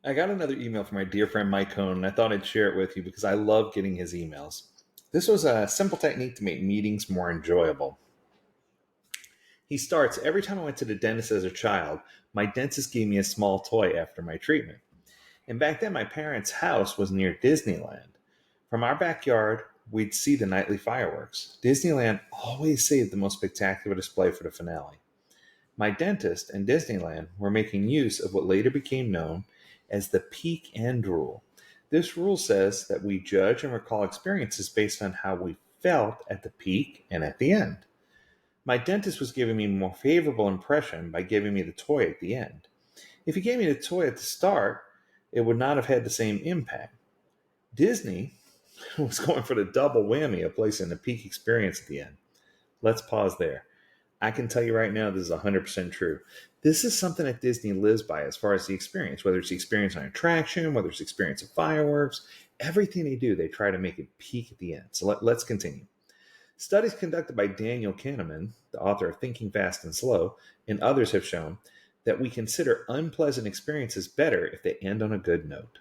I got another email from my dear friend Mike Cohn, and I thought I'd share it with you because I love getting his emails. This was a simple technique to make meetings more enjoyable. He starts, every time I went to the dentist as a child, my dentist gave me a small toy after my treatment. And back then, my parents' house was near Disneyland. From our backyard, we'd see the nightly fireworks. Disneyland always saved the most spectacular display for the finale. My dentist and Disneyland were making use of what later became known as the peak end rule. This rule says that we judge and recall experiences based on how we felt at the peak and at the end. My dentist was giving me a more favorable impression by giving me the toy at the end. If he gave me the toy at the start, it would not have had the same impact. Disney was going for the double whammy of placing the peak experience at the end. Let's pause there. I can tell you right now, this is 100% true. This is something that Disney lives by as far as the experience, whether it's the experience on attraction, whether it's the experience of fireworks, everything they do, they try to make it peak at the end. So let's continue. Studies conducted by Daniel Kahneman, the author of Thinking Fast and Slow, and others have shown that we consider unpleasant experiences better if they end on a good note.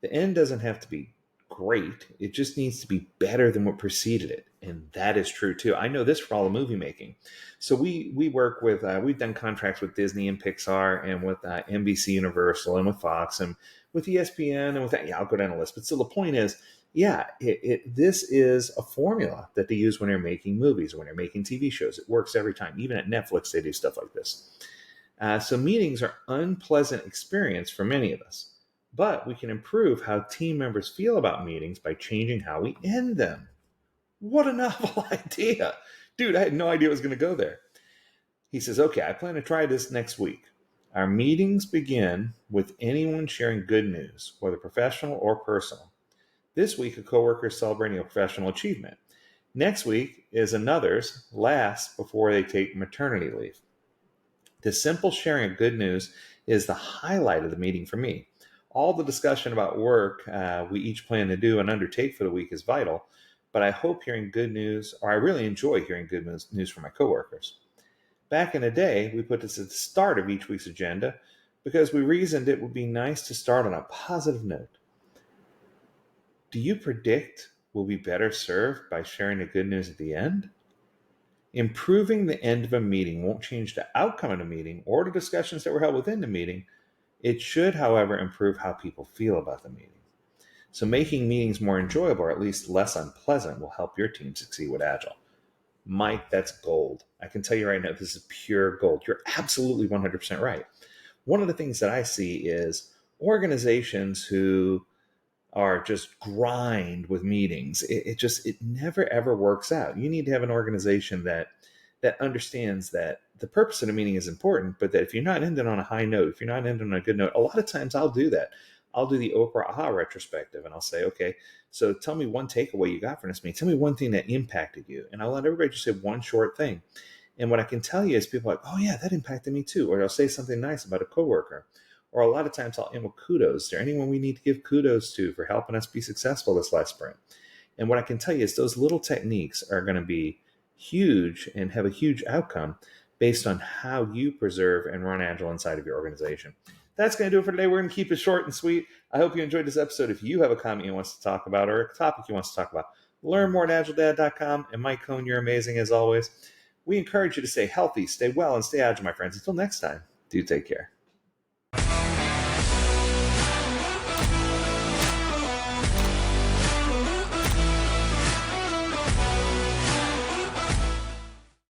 The end doesn't have to be great. It just needs to be better than what preceded it. And that is true too. I know this for all the movie making. So we work with, we've done contracts with Disney and Pixar and with NBC Universal and with Fox and with ESPN and with that. Yeah, I'll go down the list. But still the point is, yeah, this is a formula that they use when they're making movies or when they're making TV shows. It works every time. Even at Netflix, they do stuff like this. So meetings are unpleasant experience for many of us. But we can improve how team members feel about meetings by changing how we end them. What a novel idea. Dude, I had no idea it was going to go there. He says, okay, I plan to try this next week. Our meetings begin with anyone sharing good news, whether professional or personal. This week, a coworker is celebrating a professional achievement. Next week is another's last before they take maternity leave. The simple sharing of good news is the highlight of the meeting for me. All the discussion about work we each plan to do and undertake for the week is vital, but I hope hearing good news, or I really enjoy hearing good news from my coworkers. Back in the day, we put this at the start of each week's agenda because we reasoned it would be nice to start on a positive note. Do you predict we'll be better served by sharing the good news at the end? Improving the end of a meeting won't change the outcome of the meeting or the discussions that were held within the meeting. It should, however, improve how people feel about the meeting. So making meetings more enjoyable, or at least less unpleasant, will help your team succeed with Agile. Mike, that's gold. I can tell you right now, this is pure gold. You're absolutely 100% right. One of the things that I see is organizations who are just grind with meetings. It never ever works out. You need to have an organization that understands that the purpose of the meeting is important, but that if you're not ending on a high note, if you're not ending on a good note, a lot of times I'll do that. I'll do the Oprah Aha retrospective and I'll say, okay, so tell me one takeaway you got from this meeting. Tell me one thing that impacted you. And I'll let everybody just say one short thing. And what I can tell you is people are like, oh yeah, that impacted me too. Or they'll say something nice about a coworker. Or a lot of times I'll end with kudos. Is there anyone we need to give kudos to for helping us be successful this last sprint? And what I can tell you is those little techniques are going to be huge and have a huge outcome based on how you preserve and run Agile inside of your organization. That's going to do it for today. We're going to keep it short and sweet. I hope you enjoyed this episode. If you have a comment you want us to talk about or a topic you want us to talk about, learn more at agiledad.com. And Mike Cohn, you're amazing as always. We encourage you to stay healthy, stay well, and stay agile, my friends. Until next time, do take care.